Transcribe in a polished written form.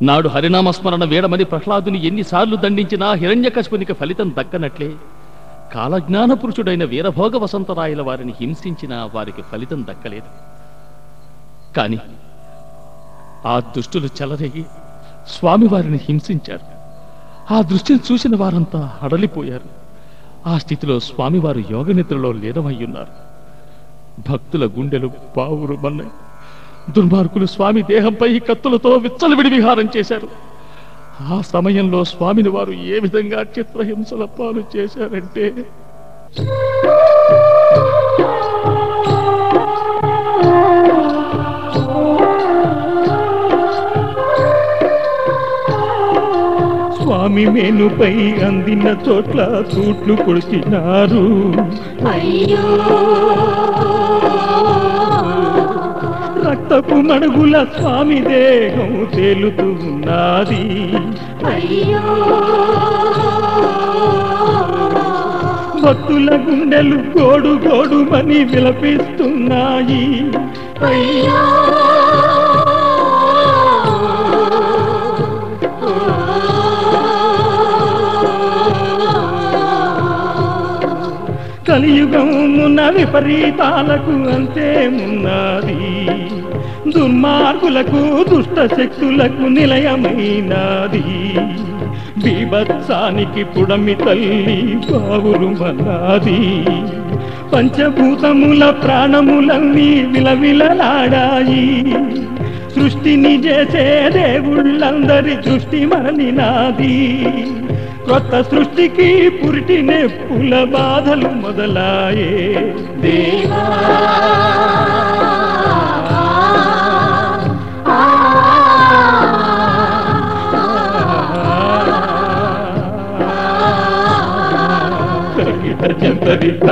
నాడు హరినామస్మరణ వేడమని ప్రహ్లాదుని ఎన్నిసార్లు దండించినా హిరణ్యకశిపునికి ఫలితం దక్కనట్లే కాలజ్ఞాన పురుషుడైన వీరభోగ వసంతరాయల వారిని హింసించినా వారికి ఫలితం దక్కలేదు. కాని ఆ దుష్టులు చెలరేగి స్వామివారిని హింసించారు. ఆ దృష్టిని చూసిన వారంతా హడలిపోయారు. ఆ స్థితిలో స్వామివారు యోగనిద్రలో లీనమయ్యున్నారు. భక్తుల గుండెలు పావురుమన్నాయి. దుర్మార్గులు స్వామి దేహంపై కత్తులతో విచ్చలవిడి విహారం చేశారు. ఆ సమయంలో స్వామిని వారు ఏ విధంగా చిత్రహింసల పాలు చేశారంటే, స్వామి మేనుపై అందిన చోట్ల తూట్లు కొడుతున్నారు. రక్తపు మడుగుల స్వామి దేహం తేలుతున్నది. భక్తుల గుండెలు గోడు గోడుమని విలపిస్తున్నాయి. కలియుగమున విపరీతాలకు అంతేమున్నది. దుర్మార్గులకు దుష్ట శక్తులకు నిలయమైనది. బీభత్సానికి పుడమి తల్లి బావురుమన్నది. పంచభూతముల ప్రాణములన్నీ విలవిలలాడాయి. సృష్టిని చేసే దేవుళ్ళందరి దృష్టి మరలినాది. కొత్త సృష్టికి పురిటి నెప్పుల బాధలు మొదలాయే. దేవా జంతరిత